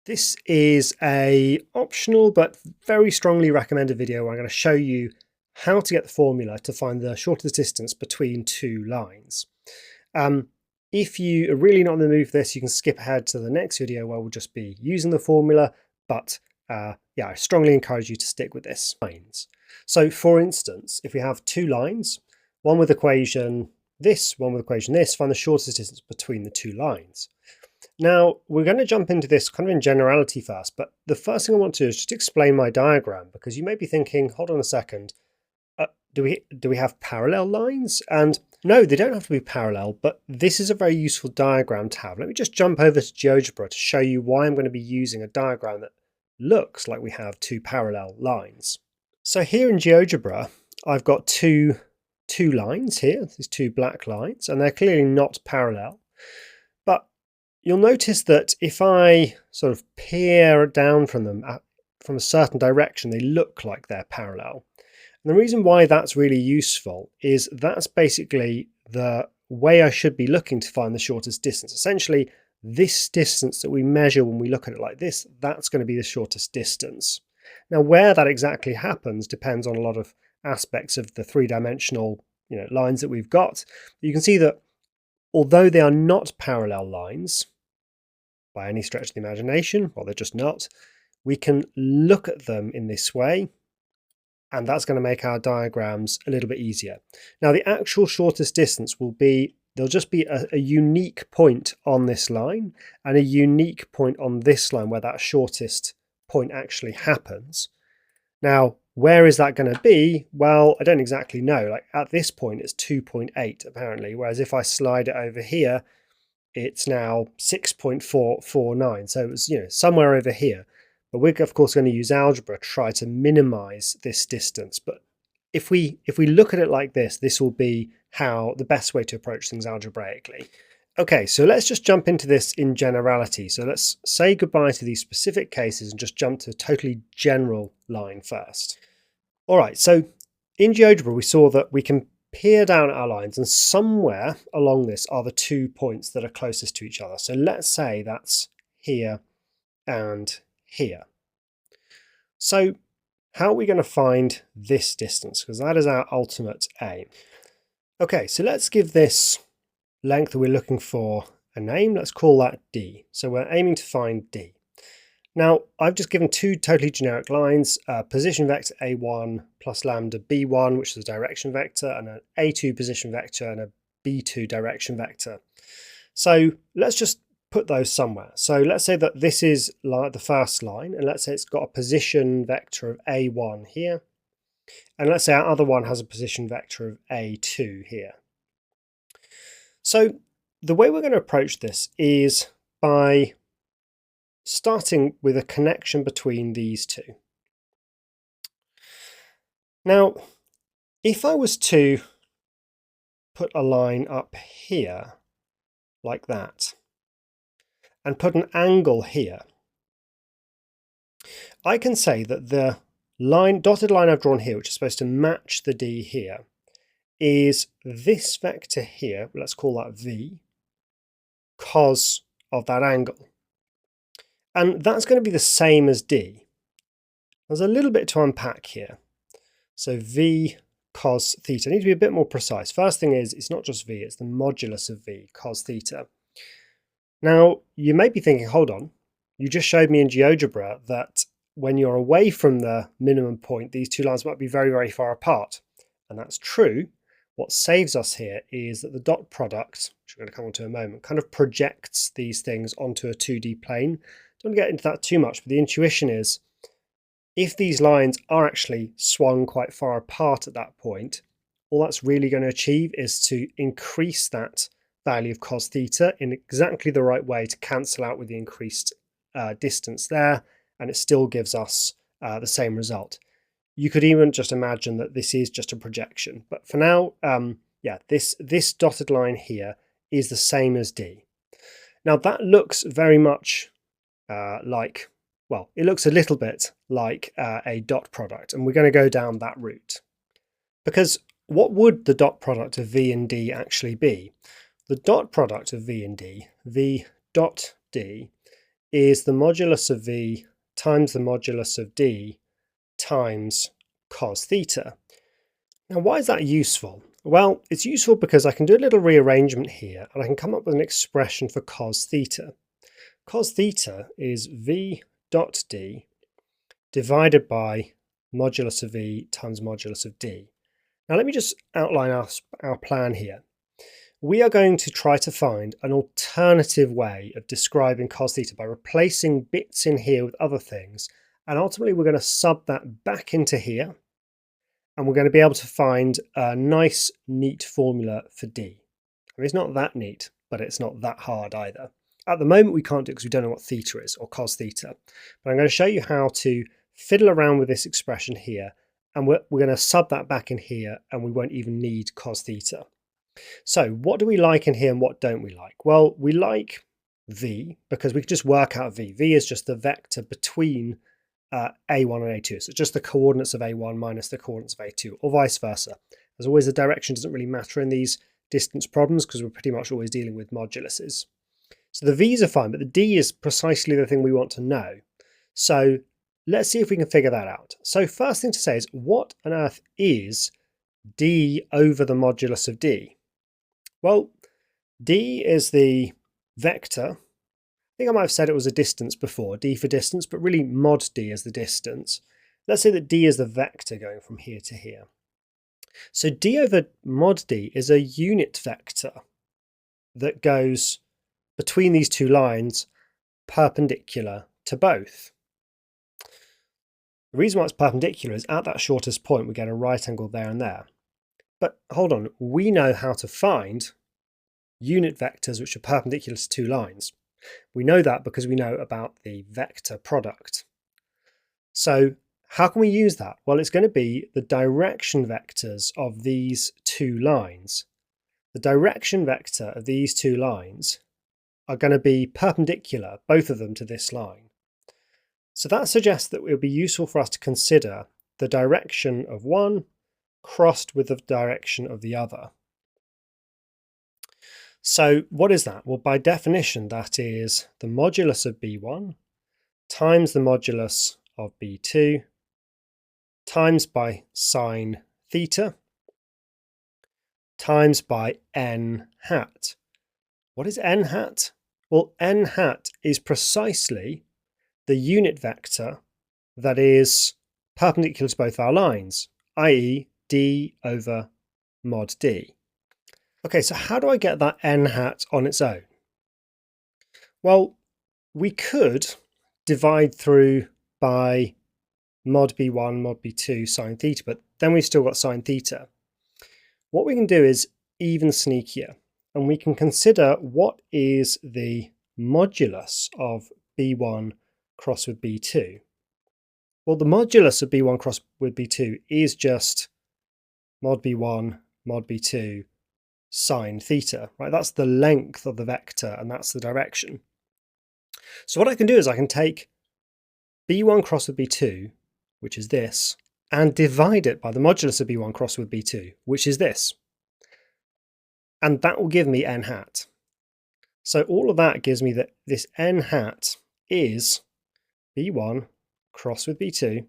This is a optional but very strongly recommended video where I'm going to show you how to get the formula to find the shortest distance between two lines. If you are really not in the mood for this, you can skip ahead to the next video where we'll just be using the formula, but yeah, I strongly encourage you to stick with this. So for instance, if we have two lines, one with equation this, one with equation this, find the shortest distance between the two lines. Now, we're going to jump into this kind of in generality first, but the first thing I want to do is just explain my diagram, because you may be thinking, hold on a second, do we have parallel lines? And no, they don't have to be parallel, but this is a very useful diagram to have. Let me just jump over to GeoGebra to show you why I'm going to be using a diagram that looks like we have two parallel lines. So here in GeoGebra, I've got two lines here, these two black lines, and they're clearly not parallel. But you'll notice that if I sort of peer down from them from a certain direction, they look like they're parallel. And the reason why that's really useful is that's basically the way I should be looking to find the shortest distance. Essentially, this distance that we measure when we look at it like this, that's going to be the shortest distance. Now, where that exactly happens depends on a lot of aspects of the three-dimensional lines that we've got. You can see that although they are not parallel lines by any stretch of the imagination, well, they're just not, we can look at them in this way, and that's going to make our diagrams a little bit easier. Now, the actual shortest distance will be, there'll just be a unique point on this line and a unique point on this line where that shortest point actually happens. Now, where is that going to be? Well, I don't exactly know. Like at this point, it's 2.8 apparently, whereas if I slide it over here, it's now 6.449. So it's somewhere over here. But we're of course going to use algebra to try to minimize this distance. But if we look at it like this, this will be the best way to approach things algebraically. Okay, so let's just jump into this in generality. So let's say goodbye to these specific cases and just jump to a totally general line first. All right, so in GeoGebra, we saw that we can peer down at our lines, and somewhere along this are the 2 points that are closest to each other. So let's say that's here and here. So how are we going to find this distance? Because that is our ultimate aim. Okay, so let's give this length that we're looking for a name. Let's call that D. So we're aiming to find D. Now, I've just given two totally generic lines, position vector A1 plus lambda B1, which is a direction vector, and an A2 position vector and a B2 direction vector. So let's just put those somewhere. So let's say that this is the first line, and let's say it's got a position vector of A1 here. And let's say our other one has a position vector of A2 here. So the way we're going to approach this is by starting with a connection between these two. Now, if I was to put a line up here like that and put an angle here, I can say that the dotted line I've drawn here, which is supposed to match the D here, is this vector here, let's call that V, cos of that angle. And that's going to be the same as D. There's a little bit to unpack here. So V cos theta. I need to be a bit more precise. First thing is, it's not just V, it's the modulus of V cos theta. Now, you may be thinking, hold on, you just showed me in GeoGebra that when you're away from the minimum point, these two lines might be very, very far apart. And that's true. What saves us here is that the dot product, which we're going to come on to in a moment, kind of projects these things onto a 2D plane. Don't want to get into that too much, but the intuition is if these lines are actually swung quite far apart at that point, all that's really going to achieve is to increase that value of cos theta in exactly the right way to cancel out with the increased distance there, and it still gives us the same result. You could even just imagine that this is just a projection. But for now, yeah, this dotted line here is the same as D. Now that looks very much like, well, it looks a little bit like a dot product, and we're going to go down that route. Because what would the dot product of V and D actually be? The dot product of V and D, V dot D, is the modulus of v times the modulus of d times cos theta. Now, why is that useful? Well, it's useful because I can do a little rearrangement here and I can come up with an expression for cos theta. Cos theta is v dot d divided by modulus of v times modulus of d. Now let me just outline our plan here. We are going to try to find an alternative way of describing cos theta by replacing bits in here with other things, and ultimately we're going to sub that back into here, and we're going to be able to find a nice, neat formula for d. I mean, it's not that neat, but it's not that hard either. At the moment we can't do it because we don't know what theta is, or cos theta, but I'm going to show you how to fiddle around with this expression here, and we're going to sub that back in here, and we won't even need cos theta. So what do we like in here and what don't we like? Well, we like v because we can just work out v. V is just the vector between a1 and a2. So it's just the coordinates of a1 minus the coordinates of a2, or vice versa. As always, the direction doesn't really matter in these distance problems because we're pretty much always dealing with moduluses. So the v's are fine, but the d is precisely the thing we want to know. So let's see if we can figure that out. So first thing to say is, what on earth is d over the modulus of d? Well, d is the vector. I think I might have said it was a distance before, d for distance, but really mod d is the distance. Let's say that d is the vector going from here to here. So d over mod d is a unit vector that goes between these two lines perpendicular to both. The reason why it's perpendicular is at that shortest point we get a right angle there and there. But hold on, we know how to find unit vectors which are perpendicular to two lines. We know that because we know about the vector product. So how can we use that? Well, it's going to be the direction vectors of these two lines. The direction vector of these two lines are going to be perpendicular, both of them, to this line. So that suggests that it would be useful for us to consider the direction of one crossed with the direction of the other. So what is that? Well, by definition, that is the modulus of b1 times the modulus of b2 times by sine theta times by n hat. What is n hat? Well, n hat is precisely the unit vector that is perpendicular to both our lines, i.e. d over mod d. Okay, so how do I get that n hat on its own? Well, we could divide through by mod b1, mod b2, sine theta, but then we've still got sine theta. What we can do is even sneakier, and we can consider what is the modulus of b1 cross with b2. Well, the modulus of b1 cross with b2 is just mod b1, mod b2, sine theta, right? That's the length of the vector and that's the direction. So what I can do is I can take b1 cross with b2, which is this, and divide it by the modulus of b1 cross with b2, which is this. And that will give me n hat. So all of that gives me that this n hat is b1 cross with b2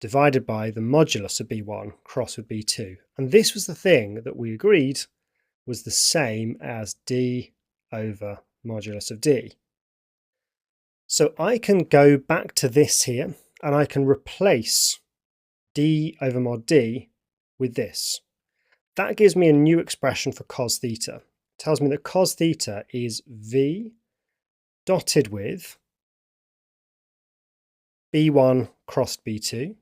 divided by the modulus of b1 cross with b2. And this was the thing that we agreed was the same as d over modulus of d. So I can go back to this here and I can replace d over mod d with this. That gives me a new expression for cos theta. It tells me that cos theta is v dotted with b1 crossed b2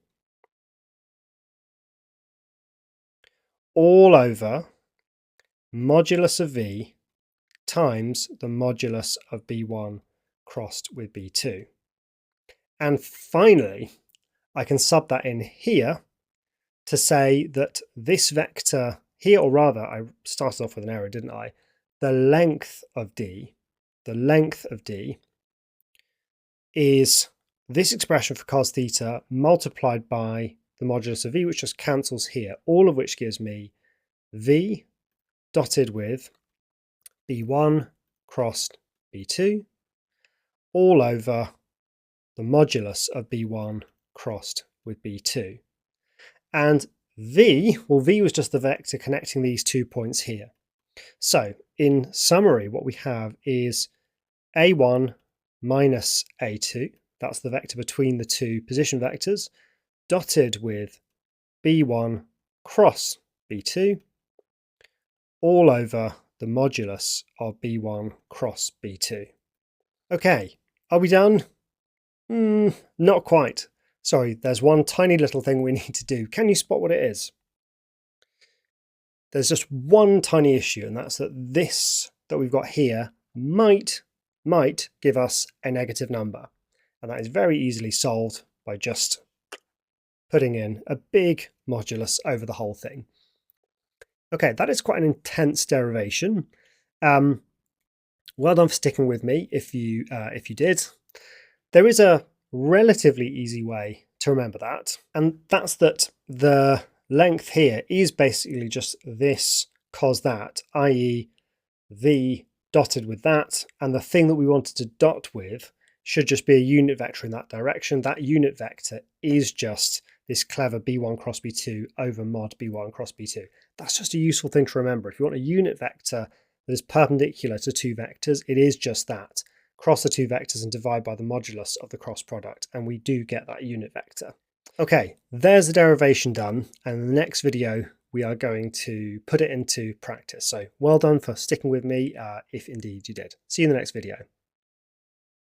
all over modulus of v times the modulus of b1 crossed with b2. And finally, I can sub that in here to say that this vector here, or rather, I started off with an error, didn't I? The length of d is this expression for cos theta multiplied by the modulus of v, which just cancels here, all of which gives me v dotted with b1 crossed b2 all over the modulus of B1 crossed with B2. And V was just the vector connecting these 2 points here. So in summary, what we have is A1 minus A2, that's the vector between the two position vectors, dotted with B1 cross B2, all over the modulus of B1 cross B2. Okay, are we done? Not quite. Sorry, there's one tiny little thing we need to do. Can you spot what it is? There's just one tiny issue, and that's that this that we've got here might give us a negative number. And that is very easily solved by just putting in a big modulus over the whole thing. Okay, that is quite an intense derivation. Well done for sticking with me if you did. There is a relatively easy way to remember that, and that's that the length here is basically just this cos that, i.e. V dotted with that, and the thing that we wanted to dot with should just be a unit vector in that direction. That unit vector is just this clever B1 cross B2 over mod B1 cross B2. That's just a useful thing to remember. If you want a unit vector that is perpendicular to two vectors, it is just that. Cross the two vectors and divide by the modulus of the cross product, and we do get that unit vector. Okay, there's the derivation done, and in the next video we are going to put it into practice. So well done for sticking with me if indeed you did. See you in the next video.